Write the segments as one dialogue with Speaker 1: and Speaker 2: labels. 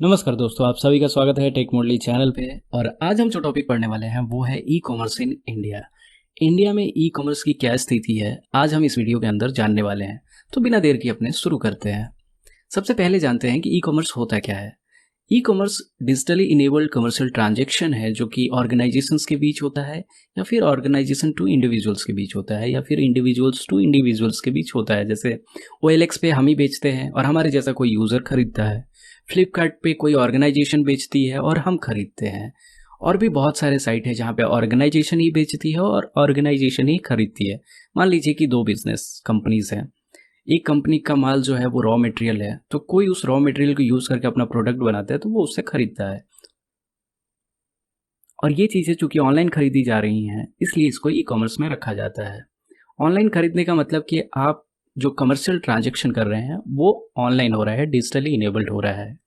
Speaker 1: नमस्कार दोस्तों, आप सभी का स्वागत है टेक मोडली चैनल पे। और आज हम जो टॉपिक पढ़ने वाले हैं वो है e commerce in India. India में ई कॉमर्स की क्या स्थिति है, आज हम इस वीडियो के अंदर जानने वाले हैं। तो बिना देर के अपने शुरू करते हैं। सबसे पहले जानते हैं कि ई कॉमर्स होता क्या है। E commerce digitally enabled commercial transaction है जो कि ऑर्गेनाइजेशंस के बीच होता है, या फिर ऑर्गेनाइजेशन टू इंडिविजुअल्स के बीच होता है, या फिर इंडिविजुअल्स टू इंडिविजुअल्स के बीच होता है। जैसे OLX पे हम ही बेचते हैं और हमारे जैसा कोई यूज़र खरीदता है। फ्लिपकार्ट पे कोई ऑर्गेनाइजेशन बेचती है और हम खरीदते हैं। और भी बहुत सारे साइट है जहाँ पे ऑर्गेनाइजेशन ही बेचती है और ऑर्गेनाइजेशन ही खरीदती है। मान लीजिए कि दो बिजनेस कंपनीज हैं। एक कंपनी का माल जो है वो रॉ मटेरियल है, तो कोई उस रॉ मटेरियल को यूज़ करके अपना प्रोडक्ट बनाता है तो वो उससे खरीदता है। और ये चीज़ें चूंकि ऑनलाइन खरीदी जा रही हैं, इसलिए इसको ई कॉमर्स में रखा जाता है। ऑनलाइन खरीदने का मतलब कि आप जो कमर्शियल ट्रांजेक्शन कर रहे हैं वो ऑनलाइन हो रहा है, डिजिटली इनेबल्ड हो रहा है।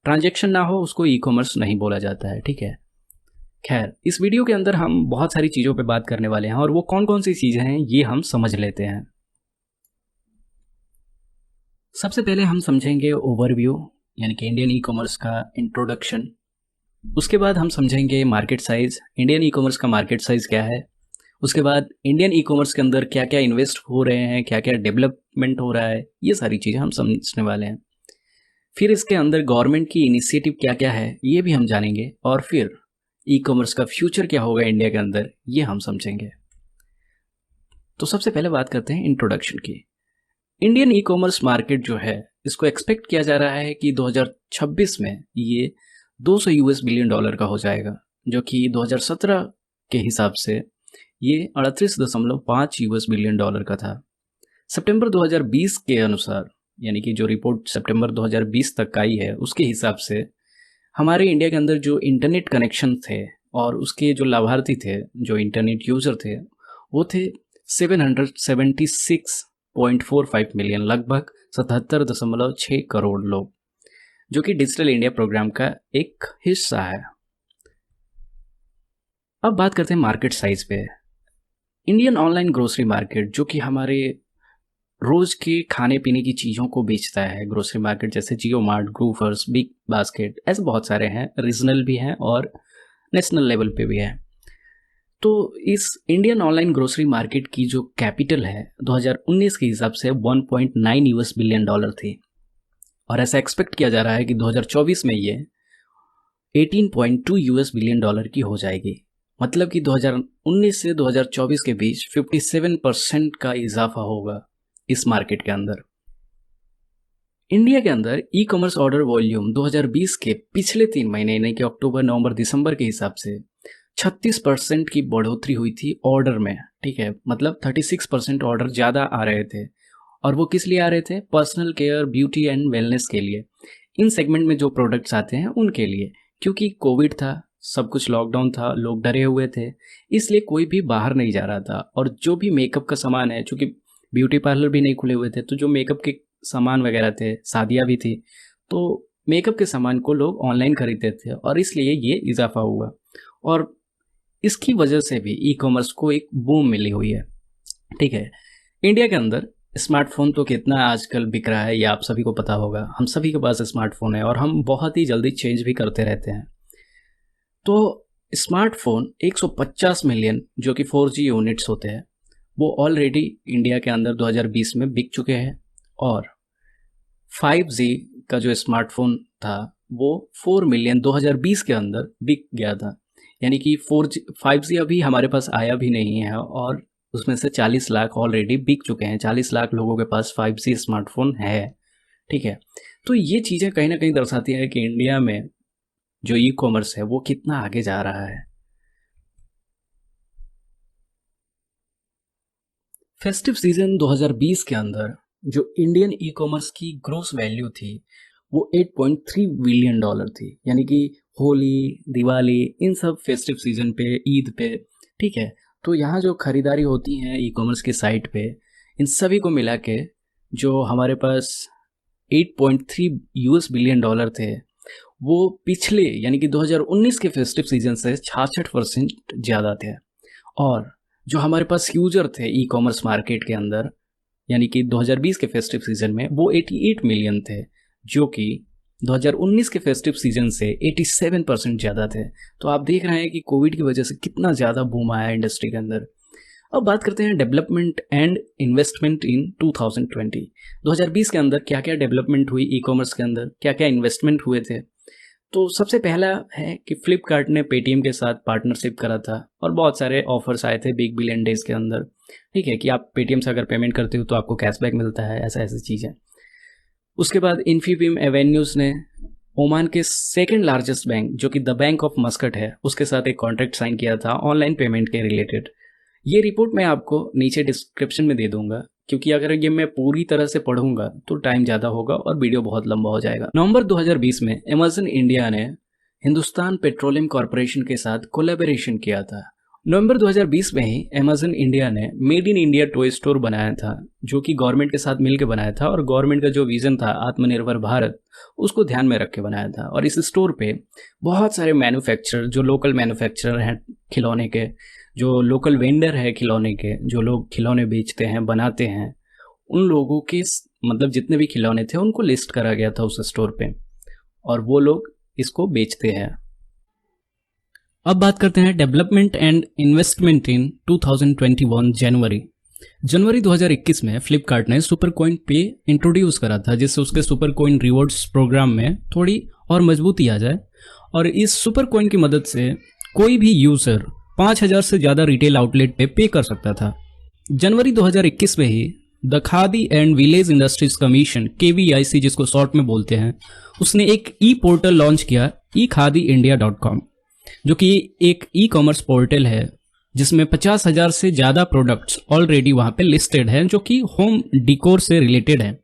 Speaker 1: ट्रांजैक्शन ना हो उसको ई कॉमर्स नहीं बोला जाता है, ठीक है। खैर, इस वीडियो के अंदर हम बहुत सारी चीज़ों पे बात करने वाले हैं और वो कौन कौन सी चीज़ें हैं ये हम समझ लेते हैं। सबसे पहले हम समझेंगे ओवरव्यू, यानी कि इंडियन ई कॉमर्स का इंट्रोडक्शन। उसके बाद हम समझेंगे market size, Indian e commerce का मार्केट साइज क्या है। उसके बाद इंडियन ई कॉमर्स के अंदर क्या क्या इन्वेस्ट हो रहे हैं, क्या क्या डेवलपमेंट हो रहा है, ये सारी चीज़ें हम समझने वाले हैं। फिर इसके अंदर गवर्नमेंट की इनिशिएटिव क्या क्या है ये भी हम जानेंगे। और फिर ई कॉमर्स का फ्यूचर क्या होगा इंडिया के अंदर, ये हम समझेंगे। तो सबसे पहले बात करते हैं इंट्रोडक्शन की। इंडियन ई कॉमर्स मार्केट जो है, इसको एक्सपेक्ट किया जा रहा है कि 2026 में ये 200 यूएस बिलियन डॉलर का हो जाएगा, जो कि 2017 के हिसाब से ये 38.5 यूएस बिलियन डॉलर का था। सितंबर 2020 के अनुसार, यानी कि जो रिपोर्ट सितंबर 2020 तक आई है उसके हिसाब से हमारे इंडिया के अंदर जो इंटरनेट कनेक्शन थे और उसके जो लाभार्थी थे, जो इंटरनेट यूज़र थे, वो थे 776.45 मिलियन, लगभग 77.6 करोड़ लोग, जो कि डिजिटल इंडिया प्रोग्राम का एक हिस्सा है। अब बात करते हैं मार्केट साइज पे। इंडियन ऑनलाइन ग्रोसरी मार्केट, जो कि हमारे रोज के खाने पीने की चीज़ों को बेचता है, ग्रोसरी मार्केट जैसे जियो मार्ट, ग्रूफर्स, बिग बास्केट, ऐसे बहुत सारे हैं, रीजनल भी हैं और नेशनल लेवल पे भी है। तो इस इंडियन ऑनलाइन ग्रोसरी मार्केट की जो कैपिटल है 2019 के हिसाब से 1.9 यूएस बिलियन डॉलर थी। और ऐसा एक्सपेक्ट किया जा रहा है कि 2024 में ये 18.2 यूएस बिलियन डॉलर की हो जाएगी। मतलब कि 2019 से 2024 के बीच 57% का इजाफा होगा इस मार्केट के अंदर। इंडिया के अंदर ई कॉमर्स ऑर्डर वॉल्यूम 2020 के पिछले 3 महीने, यानी कि अक्टूबर, नवंबर, दिसंबर के हिसाब से 36% की बढ़ोतरी हुई थी ऑर्डर में, ठीक है। मतलब 36% ऑर्डर ज़्यादा आ रहे थे। और वो किस लिए आ रहे थे? Personal care, beauty and wellness के लिए। इन सेगमेंट में जो प्रोडक्ट्स आते हैं उनके लिए, क्योंकि कोविड था, सब कुछ लॉकडाउन था, लोग डरे हुए थे, इसलिए कोई भी बाहर नहीं जा रहा था। और जो भी मेकअप का सामान है, चूँकि ब्यूटी पार्लर भी नहीं खुले हुए थे, तो जो मेकअप के सामान वगैरह थे, शादियाँ भी थी, तो मेकअप के सामान को लोग ऑनलाइन खरीदते थे और इसलिए ये इजाफा हुआ। और इसकी वजह से भी ई कॉमर्स को एक बूम मिली हुई है, ठीक है। इंडिया के अंदर स्मार्टफोन तो कितना आजकल बिक रहा है ये आप सभी को पता होगा। हम सभी के पास स्मार्टफोन है और हम बहुत ही जल्दी चेंज भी करते रहते हैं। तो स्मार्टफोन 150 मिलियन, जो कि 4G यूनिट्स होते हैं, वो ऑलरेडी इंडिया के अंदर 2020 में बिक चुके हैं। और 5G का जो स्मार्टफोन था वो 4 मिलियन 2020 के अंदर बिक गया था। यानी कि 4G 5G अभी हमारे पास आया भी नहीं है और उसमें से 40 लाख ऑलरेडी बिक चुके हैं। 40 लाख लोगों के पास 5G स्मार्टफोन है, ठीक है। तो ये चीज़ें कहीं ना कहीं दर्शाती है कि इंडिया में जो ई कॉमर्स है वो कितना आगे जा रहा है। फेस्टिव सीजन 2020 के अंदर जो इंडियन ई कॉमर्स की ग्रोस वैल्यू थी वो 8.3 बिलियन डॉलर थी। यानी कि होली, दिवाली, इन सब फेस्टिव सीजन पे, ईद पे, ठीक है। तो यहाँ जो खरीदारी होती है ई कॉमर्स के साइट पे, इन सभी को मिला के जो हमारे पास 8.3 यूएस बिलियन डॉलर थे, वो पिछले यानी कि 2019 के फेस्टिव सीजन से 66% ज़्यादा थे। और जो हमारे पास यूजर थे ई कॉमर्स मार्केट के अंदर, यानी कि 2020 के फेस्टिव सीजन में, वो 88 मिलियन थे, जो कि 2019 के फेस्टिव सीजन से 87% ज़्यादा थे। तो आप देख रहे हैं कि कोविड की वजह से कितना ज़्यादा बूम आया इंडस्ट्री के अंदर। अब बात करते हैं डेवलपमेंट एंड इन्वेस्टमेंट इन 2020। 2020 के अंदर क्या क्या डेवलपमेंट हुई ई कॉमर्स के अंदर, क्या क्या इन्वेस्टमेंट हुए थे। तो सबसे पहला है कि फ्लिपकार्ट ने पेटीएम के साथ पार्टनरशिप करा था और बहुत सारे ऑफर्स आए थे बिग बिलियन डेज के अंदर। ठीक है कि आप पेटीएम से अगर पेमेंट करते हो तो आपको कैशबैक मिलता है, ऐसा ऐसी चीज़ है। उसके बाद इन्फीबीम एवेन्यूज़ ने ओमान के सेकंड लार्जेस्ट बैंक जो कि द बैंक ऑफ मस्कट है उसके साथ एक कॉन्ट्रैक्ट साइन किया था ऑनलाइन पेमेंट के रिलेटेड। ये रिपोर्ट मैं आपको नीचे डिस्क्रिप्शन में दे दूंगा, क्योंकि अगर ये मैं पूरी तरह से पढ़ूंगा तो टाइम ज़्यादा होगा और वीडियो बहुत लंबा हो जाएगा। नवंबर 2020 में अमेज़न इंडिया ने हिंदुस्तान पेट्रोलियम कॉरपोरेशन के साथ कोलैबोरेशन किया था। नवंबर 2020 में ही अमेज़न इंडिया ने made in India toy store बनाया था, जो कि गवर्नमेंट के साथ मिलकर बनाया था और गवर्नमेंट का जो विजन था आत्मनिर्भर भारत उसको ध्यान में रख के बनाया था। और इस स्टोर पे बहुत सारे मैन्युफैक्चरर, जो लोकल मैन्युफैक्चरर हैं खिलौने के, जो लोकल वेंडर है खिलौने के, जो लोग खिलौने बेचते हैं बनाते हैं, उन लोगों के मतलब जितने भी खिलौने थे उनको लिस्ट करा गया था उस स्टोर पे और वो लोग इसको बेचते हैं। अब बात करते हैं डेवलपमेंट एंड इन्वेस्टमेंट इन 2021 जनवरी 2021 में फ्लिपकार्ट ने सुपर कॉइन पे इंट्रोड्यूस करा था, जिससे उसके सुपर कॉइन रिवॉर्ड्स प्रोग्राम में थोड़ी और मजबूती आ जाए। और इस सुपर कॉइन की मदद से कोई भी यूजर 5000 से ज़्यादा रिटेल आउटलेट पे कर सकता था। जनवरी 2021 में ही the Khadi and village industries commission KVIC जिसको शॉर्ट में बोलते हैं, उसने एक ई पोर्टल लॉन्च किया ekhadiindia.com, जो कि एक ई कॉमर्स पोर्टल है जिसमें 50,000 से ज़्यादा प्रोडक्ट्स ऑलरेडी वहाँ पे लिस्टेड हैं जो कि होम डिकोर से रिलेटेड है।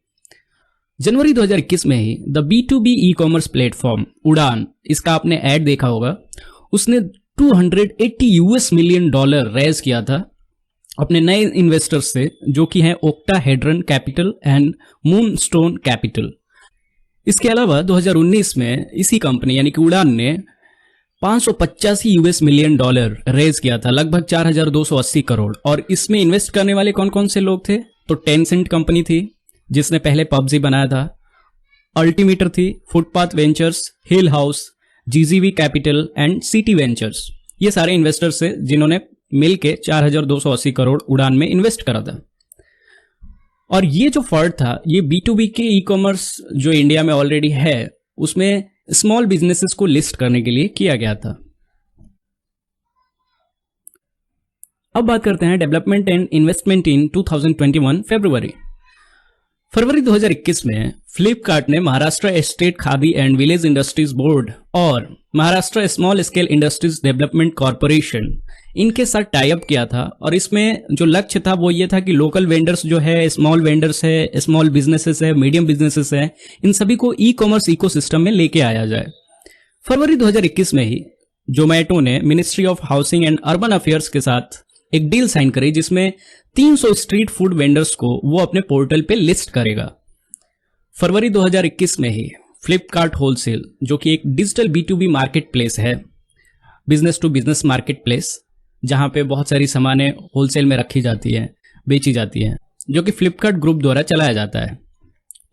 Speaker 1: जनवरी 2021 में ही the B2B e commerce platform Udaan, इसका आपने ऐड देखा होगा, उसने $280 मिलियन रेज किया था अपने नए इन्वेस्टर्स से, जो कि हैं ओक्टाहेड्रन कैपिटल एंड मूनस्टोन कैपिटल। इसके अलावा 2019 में इसी कंपनी यानी कि उड़ान ने $585 मिलियन रेज किया था, लगभग 4,280 करोड़। और इसमें इन्वेस्ट करने वाले कौन कौन से लोग थे? तो टेंसेंट कंपनी थी जिसने पहले PUBG बनाया था, अल्टीमीटर थी, footpath ventures, hill house, GGV capital and city ventures. ये सारे इन्वेस्टर्स थे जिन्होंने मिलके 4,280 करोड़ उड़ान में इन्वेस्ट करा था। और ये जो फंड था ये B2B के ई कॉमर्स जो इंडिया में ऑलरेडी है उसमें स्मॉल बिजनेसेस को लिस्ट करने के लिए किया गया था। अब बात करते हैं डेवलपमेंट एंड इन्वेस्टमेंट इन 2021 फरवरी 2021 में फ्लिपकार्ट ने Maharashtra state Khadi and village industries board और Maharashtra small scale industries development corporation इनके साथ टाई अप किया था। और इसमें जो लक्ष्य था वो ये था कि लोकल वेंडर्स जो है, स्मॉल वेंडर्स है, स्मॉल बिजनेसेस है, मीडियम बिजनेसेस है, इन सभी को ई कॉमर्स इकोसिस्टम में लेके आया जाए। फरवरी 2021 में ही जोमेटो ने ministry of housing and urban affairs के साथ एक डील साइन करी जिसमें 300 स्ट्रीट फूड वेंडर्स को वो अपने पोर्टल पे लिस्ट करेगा। फरवरी 2021 में ही फ्लिपकार्ट होलसेल, जो कि एक डिजिटल B2B मार्केट प्लेस है, business to business market place, जहां पे बहुत सारी सामानें होलसेल में रखी जाती है, बेची जाती है, जो कि फ्लिपकार्ट ग्रुप द्वारा चलाया जाता है,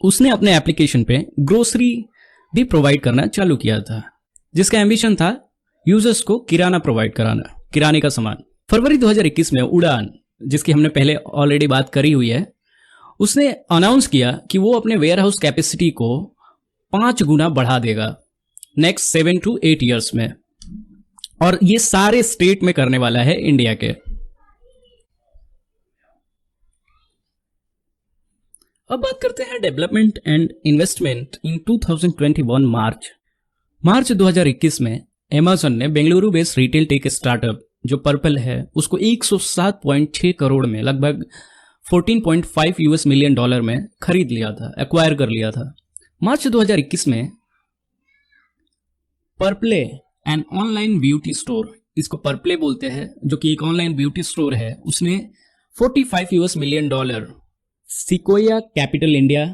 Speaker 1: उसने अपने एप्लीकेशन पे ग्रोसरी भी प्रोवाइड करना चालू किया था, जिसका एम्बिशन था यूजर्स को किराना प्रोवाइड कराना, किराने का सामान। फरवरी 2021 में उड़ान, जिसकी हमने पहले ऑलरेडी बात करी हुई है, उसने अनाउंस किया कि वो अपने वेयर हाउस कैपेसिटी को 5 गुना बढ़ा देगा नेक्स्ट 7 to 8 ईयर्स में, और ये सारे स्टेट में करने वाला है इंडिया के। अब बात करते हैं डेवलपमेंट एंड इन्वेस्टमेंट इन 2021 मार्च 2021 में अमेज़न ने Bengaluru based retail tech startup जो पर्पल है उसको 107.6 करोड़ में, लगभग $14.5 मिलियन में खरीद लिया था, एक्वायर कर लिया था। मार्च 2021 में पर्पले एन ऑनलाइन ब्यूटी स्टोर, इसको पर्पले बोलते हैं, जो कि एक ऑनलाइन ब्यूटी स्टोर है, उसने $45 million sequoia capital India,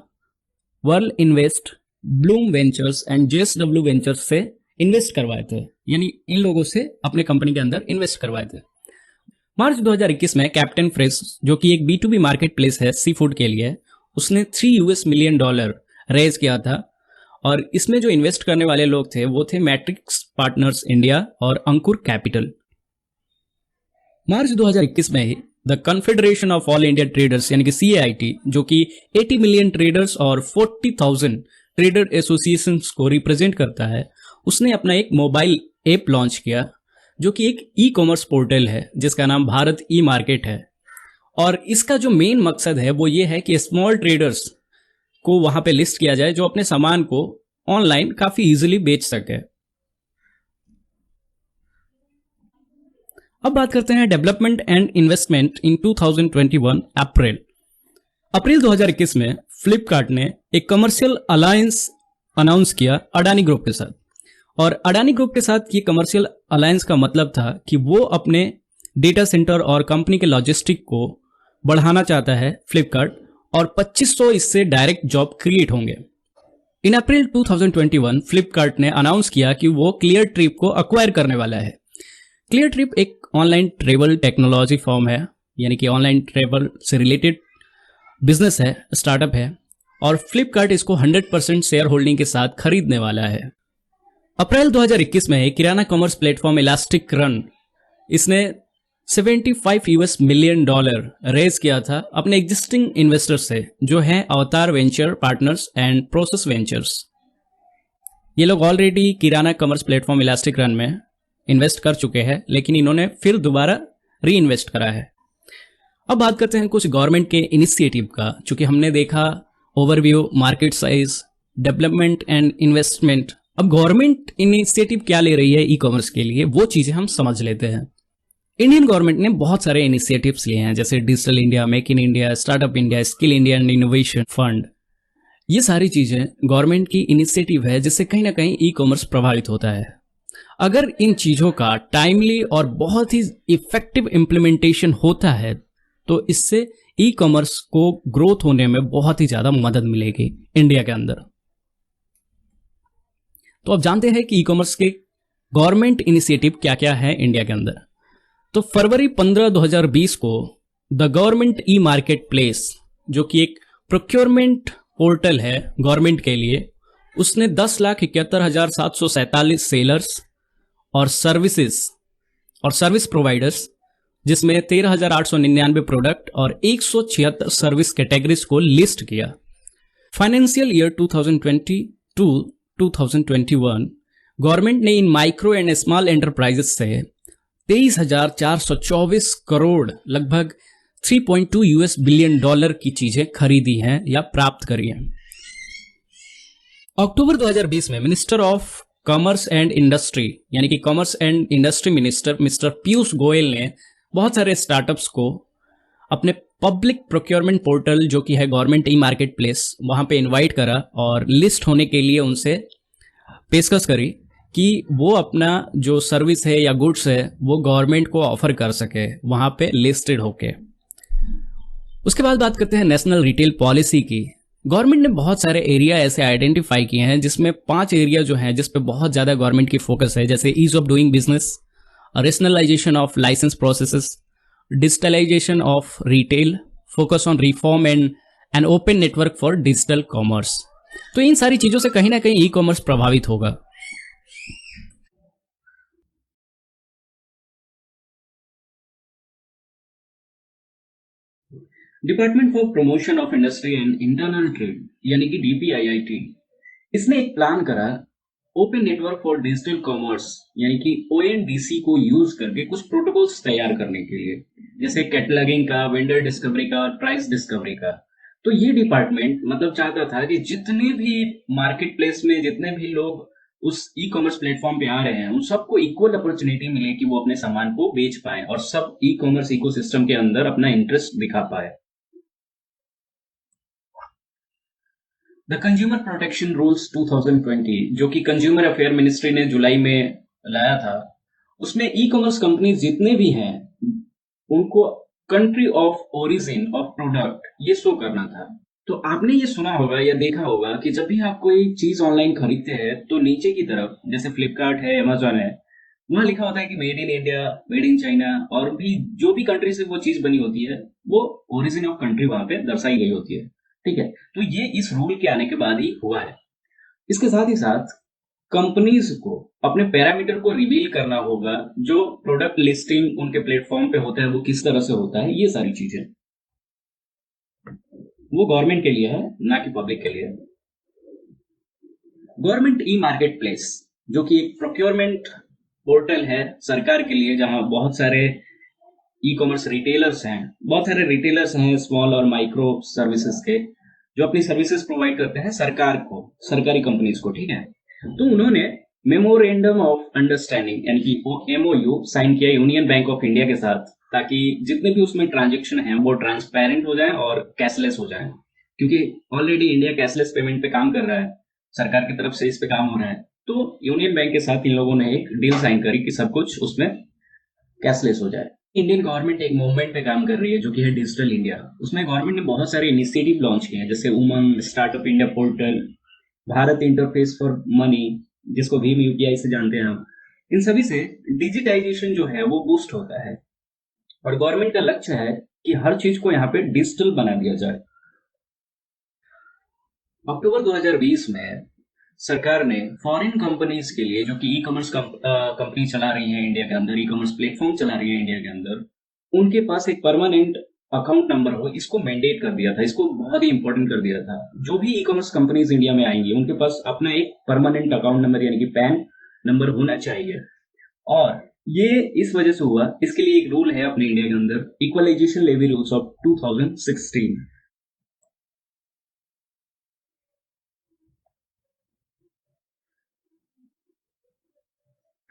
Speaker 1: world invest, Bloom ventures and JSW ventures से इन्वेस्ट करवाए थे, यानी इन लोगों से अपने कंपनी के अंदर इन्वेस्ट करवाए थे। मार्च 2021 में कैप्टन फ्रेश, जो कि एक B2B मार्केट प्लेस है सी फूड के लिए, उसने $3 मिलियन रेज किया था और इसमें जो इन्वेस्ट करने वाले लोग थे वो थे मैट्रिक्स पार्टनर्स इंडिया और अंकुर कैपिटल। मार्च 2021 में ही the confederation of all India traders यानी कि CAIT, जो कि 80 मिलियन ट्रेडर्स और 40,000 ट्रेडर एसोसिएशंस को रिप्रेजेंट करता है, उसने अपना एक मोबाइल ऐप लॉन्च किया जो कि एक ई-कॉमर्स पोर्टल है जिसका नाम भारत ई मार्केट है। और इसका जो मेन मकसद है वो ये है कि स्मॉल ट्रेडर्स को वहां पे लिस्ट किया जाए जो अपने सामान को ऑनलाइन काफी इजीली बेच सके। अब बात करते हैं डेवलपमेंट एंड इन्वेस्टमेंट इन 2021 अप्रैल 2021 में फ्लिपकार्ट ने एक कमर्शियल अलायंस अनाउंस किया अडानी ग्रुप के साथ। और अडानी ग्रुप के साथ ये कमर्शियल अलायंस का मतलब था कि वो अपने डेटा सेंटर और कंपनी के लॉजिस्टिक को बढ़ाना चाहता है फ्लिपकार्ट, और 2500 इससे डायरेक्ट जॉब क्रिएट होंगे। इन अप्रैल 2021 फ्लिपकार्ट ने अनाउंस किया कि वो क्लियर ट्रिप को अक्वायर करने वाला है। क्लियर ट्रिप एक ऑनलाइन ट्रेवल टेक्नोलॉजी फर्म है, यानी कि ऑनलाइन ट्रेवल से रिलेटेड बिजनेस है, स्टार्टअप है, और फ्लिपकार्ट इसको 100% शेयर होल्डिंग के साथ खरीदने वाला है। अप्रैल 2021 में किराना कॉमर्स प्लेटफॉर्म इलास्टिक रन, इसने $75 मिलियन रेज किया था अपने एग्जिस्टिंग इन्वेस्टर्स से, जो हैं अवतार venture partners and process ventures. ये लोग ऑलरेडी किराना कॉमर्स प्लेटफॉर्म इलास्टिक रन में इन्वेस्ट कर चुके हैं, लेकिन इन्होंने फिर दोबारा री इन्वेस्ट करा है। अब बात करते हैं कुछ गवर्नमेंट के इनिशिएटिव का। चूंकि हमने देखा overview, market size, development and investment, अब गवर्नमेंट इनिशिएटिव क्या ले रही है ई कॉमर्स के लिए, वो चीजें हम समझ लेते हैं। इंडियन गवर्नमेंट ने बहुत सारे इनिशिएटिव्स लिए हैं, जैसे digital India, make in India, startup India, skill India and innovation fund. ये सारी चीजें गवर्नमेंट की इनिशिएटिव है जिससे कहीं ना कहीं ई कॉमर्स प्रभावित होता है। अगर इन चीजों का टाइमली और बहुत ही इफेक्टिव इम्प्लीमेंटेशन होता है तो इससे ई कॉमर्स को ग्रोथ होने में बहुत ही ज्यादा मदद मिलेगी इंडिया के अंदर। तो अब जानते हैं कि ई कॉमर्स के गवर्नमेंट इनिशिएटिव क्या क्या है इंडिया के अंदर। तो फरवरी 15, 2020 को the government e market place, जो कि एक प्रोक्योरमेंट पोर्टल है गवर्नमेंट के लिए, उसने 10,71,747 सेलर्स और सर्विस प्रोवाइडर्स, जिसमें 13,899 प्रोडक्ट और 176 सर्विस कैटेगरीज को लिस्ट किया। फाइनेंशियल ईयर 2022-2021 गवर्नमेंट ने इन माइक्रो एंड स्मॉल एंटरप्राइजेस से 23,424 करोड़, लगभग $3.2 बिलियन की चीजें खरीदी हैं या प्राप्त करी हैं। अक्टूबर 2020 में minister of commerce and industry, यानी कि commerce and industry minister mister Piyush Goyal ने बहुत सारे स्टार्टअप्स को अपने पब्लिक प्रोक्योरमेंट पोर्टल, जो कि है गवर्नमेंट ई मार्केट प्लेस, वहां पे इनवाइट करा और लिस्ट होने के लिए उनसे पेशकश करी कि वो अपना जो सर्विस है या गुड्स है वो गवर्नमेंट को ऑफर कर सके वहां पे लिस्टेड होके। उसके बाद बात करते हैं नेशनल रिटेल पॉलिसी की। गवर्नमेंट ने बहुत सारे एरिया ऐसे आइडेंटिफाई किए हैं जिसमें 5 एरिया जो हैं जिस पे बहुत ज्यादा गवर्नमेंट की फोकस है, जैसे ease of doing business, rationalisation of licence processes, digitalisation of retail, focus on reform and an open network for digital commerce. तो इन सारी चीजों से कहीं ना कहीं ई कॉमर्स प्रभावित होगा। Department for promotion of industry and internal trade, यानी कि DPIIT, इसने एक प्लान करा open network for digital commerce, यानी कि ONDC को यूज करके कुछ प्रोटोकॉल्स तैयार करने के लिए, जैसे कैटलॉगिंग का, वेंडर डिस्कवरी का, प्राइस डिस्कवरी का। तो ये डिपार्टमेंट मतलब चाहता था कि जितने भी मार्केट प्लेस में जितने भी लोग उस ई कॉमर्स प्लेटफॉर्म पे आ रहे हैं उन सबको इक्वल अपॉर्चुनिटी मिले कि वो अपने सामान को बेच पाए और सब ई कॉमर्स इकोसिस्टम के अंदर अपना इंटरेस्ट दिखा पाए। द कंज्यूमर प्रोटेक्शन रूल्स 2020, जो कि कंज्यूमर अफेयर मिनिस्ट्री ने जुलाई में लाया था, उसमें ई कॉमर्स कंपनी जितने भी हैं उनको country of origin of product ये शो करना था। तो आपने ये सुना होगा या देखा होगा कि जब भी आप कोई चीज ऑनलाइन खरीदते हैं तो नीचे की तरफ, जैसे फ्लिपकार्ट है, अमेजोन है, वहां लिखा होता है कि made in India, made in China, और भी जो भी कंट्री से वो चीज बनी होती है वो ओरिजिन ऑफ कंट्री वहां पे दर्शाई गई होती है। ठीक है, तो ये इस रूल के आने के बाद ही हुआ है। इसके साथ ही साथ कंपनीज को अपने पैरामीटर को रिवील करना होगा, जो प्रोडक्ट लिस्टिंग उनके प्लेटफॉर्म पे होता है वो किस तरह से होता है, ये सारी चीजें वो गवर्नमेंट के लिए है, ना कि पब्लिक के लिए। गवर्नमेंट ई मार्केट प्लेस, जो कि एक प्रोक्योरमेंट पोर्टल है सरकार के लिए, जहां बहुत सारे ई कॉमर्स रिटेलर्स हैं, बहुत सारे रिटेलर्स हैं स्मॉल और माइक्रो सर्विसेज के, जो अपनी सर्विसेज प्रोवाइड करते हैं सरकार को, सरकारी कंपनीज को, ठीक है। तो उन्होंने मेमोरेंडम ऑफ अंडरस्टैंडिंग यानी कि एमओयू साइन किया यूनियन बैंक ऑफ इंडिया के साथ, ताकि जितने भी उसमें ट्रांजेक्शन हैं वो ट्रांसपेरेंट हो जाएं और कैशलेस हो जाएं, क्योंकि ऑलरेडी इंडिया कैशलेस पेमेंट पे काम कर रहा है, सरकार की तरफ से इस पे काम हो रहा है। तो यूनियन बैंक के साथ इन लोगों ने एक डील साइन करी कि सब कुछ उसमें कैशलेस हो जाए। इंडियन गवर्नमेंट एक मूवमेंट पे काम कर रही है जो कि है डिजिटल इंडिया। उसमें गवर्नमेंट ने बहुत सारे इनिशिएटिव लॉन्च किए हैं, जैसे Umang, startup India portal, Bharat interface for money, जिसको भीम यूपीआई से जानते हैं हम। इन सभी से डिजिटाइजेशन जो है वो बूस्ट होता है, और गवर्नमेंट का लक्ष्य है कि हर चीज को यहाँ पे डिजिटल बना दिया जाए। अक्टूबर 2020 में सरकार ने फॉरेन कंपनीज के लिए, जो कि ई कॉमर्स कंपनी चला रही है इंडिया के अंदर, ई कॉमर्स प्लेटफॉर्म चला रही है इंडिया के अंदर, उनके पास एक परमानेंट अकाउंट नंबर हो, इसको मैंडेट कर दिया था, इसको बहुत ही इंपॉर्टेंट कर दिया था। जो भी ई कॉमर्स कंपनीज इंडिया में आएंगी उनके पास अपना एक परमानेंट अकाउंट नंबर यानी कि पैन नंबर होना चाहिए। और ये इस वजह से हुआ, इसके लिए एक रूल है अपने इंडिया के अंदर, equalisation levy rules of 2016।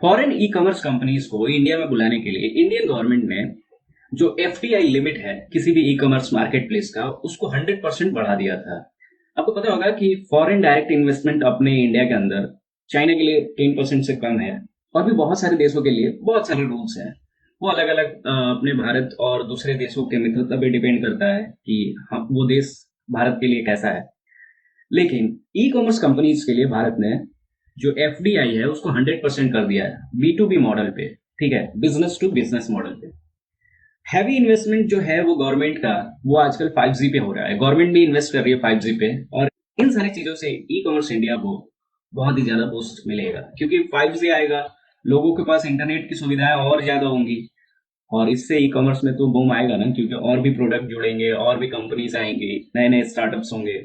Speaker 1: Foreign e commerce companies को इंडिया में बुलाने के लिए इंडियन गवर्नमेंट ने जो एफडीआई लिमिट है किसी भी ई कॉमर्स मार्केट प्लेस का, उसको 100% बढ़ा दिया था। आपको पता होगा कि फॉरेन डायरेक्ट इन्वेस्टमेंट अपने इंडिया के अंदर चाइना के लिए 10% से कम है, और भी बहुत सारे देशों के लिए बहुत सारे रूल्स हैं। वो अलग अलग अपने भारत और दूसरे देशों के मित्रता पे डिपेंड करता है कि हम वो देश भारत के लिए कैसा है। लेकिन ई कॉमर्स कंपनीज के लिए भारत ने जो एफडीआई है उसको 100% कर दिया है, B2B मॉडल पे, ठीक है, बिजनेस टू बिजनेस मॉडल पे। हैवी इन्वेस्टमेंट जो है वो गवर्नमेंट का, वो आजकल 5G पे हो रहा है, गवर्नमेंट भी इन्वेस्ट कर रही है 5G पे, और इन सारी चीजों से ई कॉमर्स इंडिया को बहुत ही ज्यादा बूस्ट मिलेगा, क्योंकि 5G आएगा, लोगों के पास इंटरनेट की सुविधाएं और ज्यादा होंगी, और इससे ई कॉमर्स में तो बूम आएगा ना, क्योंकि और भी प्रोडक्ट जुड़ेंगे, और भी कंपनीज आएंगी, नए नए स्टार्टअप्स होंगे।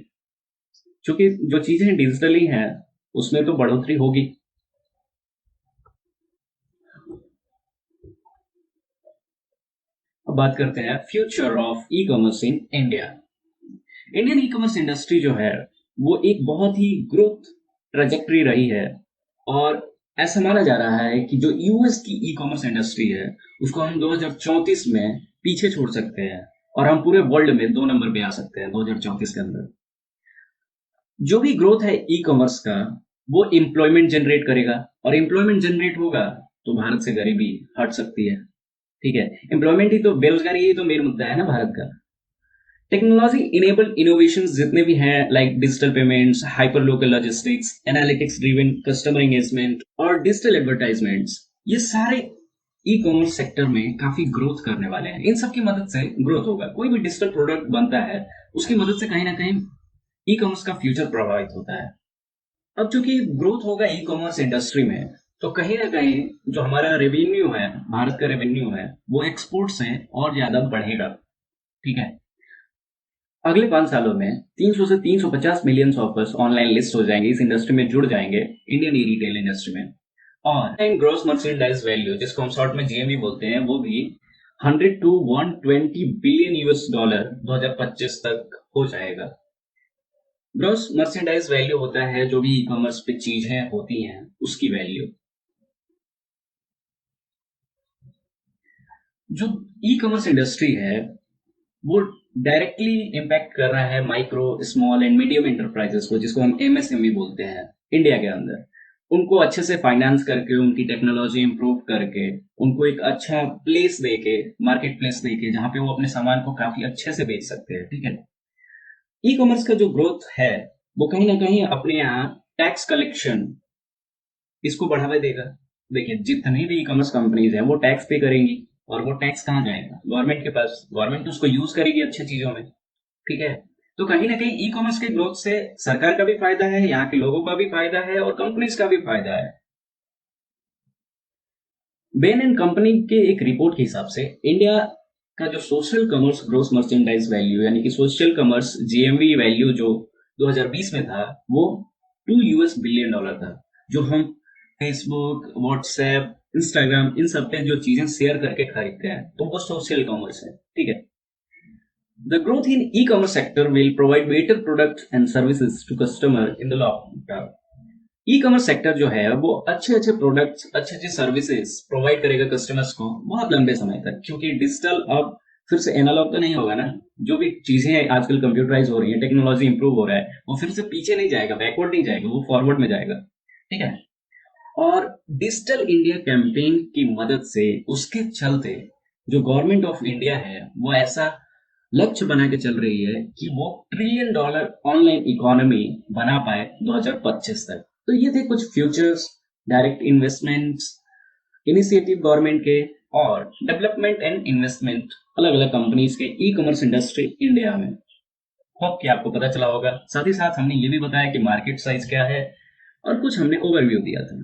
Speaker 1: क्योंकि जो चीजें डिजिटली हैं उसमें तो बढ़ोतरी होगी। अब बात करते हैं future of e commerce in India. Indian e commerce industry जो है वो एक बहुत ही ग्रोथ ट्रेजेक्टरी रही है, और ऐसा माना जा रहा है कि जो यूएस की ई कॉमर्स इंडस्ट्री है उसको हम 2034 में पीछे छोड़ सकते हैं, और हम पूरे वर्ल्ड में 2 नंबर पे आ सकते हैं 2034 के अंदर। जो भी ग्रोथ है ई कॉमर्स का, वो एम्प्लॉयमेंट जनरेट करेगा, और एम्प्लॉयमेंट जनरेट होगा तो भारत से गरीबी हट सकती है, ठीक है। एम्प्लॉयमेंट ही तो, बेरोजगारी ही तो मेन मुद्दा है ना भारत का। टेक्नोलॉजी इनेबल्ड इनोवेशंस जितने भी हैं, like digital payments, hyper local logistics, analytics driven customer engagement और डिजिटल एडवर्टाइजमेंट्स, ये सारे ई कॉमर्स सेक्टर में काफी ग्रोथ करने वाले हैं। इन सब की मदद से ग्रोथ होगा। कोई भी डिजिटल प्रोडक्ट बनता है उसकी मदद से कहीं ना कहीं ई कॉमर्स का फ्यूचर प्रभावित होता है। अब चूंकि ग्रोथ होगा ई कॉमर्स इंडस्ट्री में, तो कहीं ना कहीं जो हमारा रेवेन्यू है, भारत का रेवेन्यू है, वो एक्सपोर्ट से और ज्यादा बढ़ेगा, ठीक है। अगले 5 सालों में 300 से 350 मिलियन शॉपर्स ऑनलाइन लिस्ट हो जाएंगे, इस इंडस्ट्री में जुड़ जाएंगे, इंडियन ई रिटेल इंडस्ट्री में। और ग्रॉस मर्चेंडाइज वैल्यू, जिसको हम शॉर्ट में जीएमवी बोलते हैं, वो भी 100 टू 120 बिलियन यूएस डॉलर 2025 तक हो जाएगा। ग्रॉस मर्चेंडाइज वैल्यू होता है जो भी ई कॉमर्स पे चीजें होती हैं उसकी वैल्यू। जो ई कॉमर्स इंडस्ट्री है वो डायरेक्टली इम्पैक्ट कर रहा है micro, small and medium enterprises को, जिसको हम एमएसएमई बोलते हैं इंडिया के अंदर। उनको अच्छे से फाइनेंस करके, उनकी टेक्नोलॉजी इंप्रूव करके, उनको एक अच्छा प्लेस देके, मार्केट प्लेस देके, जहां पे वो अपने सामान को काफी अच्छे से बेच सकते हैं, ठीक है। ई कॉमर्स का जो ग्रोथ है वो कहीं ना कहीं अपने यहाँ टैक्स कलेक्शन इसको बढ़ावा देगा। देखिए, जितनी भी ई कॉमर्स कंपनीज हैं वो टैक्स पे करेंगी, और वो टैक्स कहाँ जाएगा? गवर्नमेंट के पास। गवर्नमेंट उसको यूज करेगी अच्छी चीजों में, ठीक है। तो कहीं ना कहीं ई कॉमर्स के ग्रोथ से सरकार का भी फायदा है, यहाँ के लोगों का भी फायदा है और कंपनीज का भी फायदा है। बेन एंड कंपनी के एक रिपोर्ट के हिसाब से इंडिया का जो social commerce gross merchandise value यानी कि सोशल कॉमर्स जीएमवी वैल्यू जो 2020 में था वो $2 बिलियन था। जो हम फेसबुक, व्हाट्सएप, इंस्टाग्राम इन सब पे जो चीजें शेयर करके खरीदते हैं तो वो सोशल कॉमर्स है, ठीक है। The growth in e-commerce sector will provide better products and services to customer in the long term. E commerce sector जो है वो अच्छे अच्छे प्रोडक्ट्स, अच्छे अच्छे सर्विसेज प्रोवाइड करेगा कस्टमर्स को बहुत लंबे समय तक, क्योंकि डिजिटल अब फिर से एनालॉग तो नहीं होगा ना। जो भी चीजें आजकल कंप्यूटराइज हो रही है, टेक्नोलॉजी इंप्रूव हो रहा है, वो फिर से पीछे नहीं जाएगा, बैकवर्ड नहीं जाएगा, वो फॉरवर्ड में जाएगा, ठीक है। और डिजिटल इंडिया कैंपेन की मदद से उसके चलते जो गवर्नमेंट ऑफ इंडिया है वो ऐसा लक्ष्य बना के चल रही है कि वो $1 ट्रिलियन ऑनलाइन इकोनॉमी बना पाए 2025 तक। तो ये थे कुछ futures, direct investments, initiative government के और डेवलपमेंट एंड इन्वेस्टमेंट अलग अलग कंपनीज के ई कॉमर्स इंडस्ट्री इंडिया में। होप कि आपको पता चला होगा। साथ ही साथ हमने ये भी बताया कि मार्केट साइज क्या है और कुछ हमने ओवरव्यू दिया था।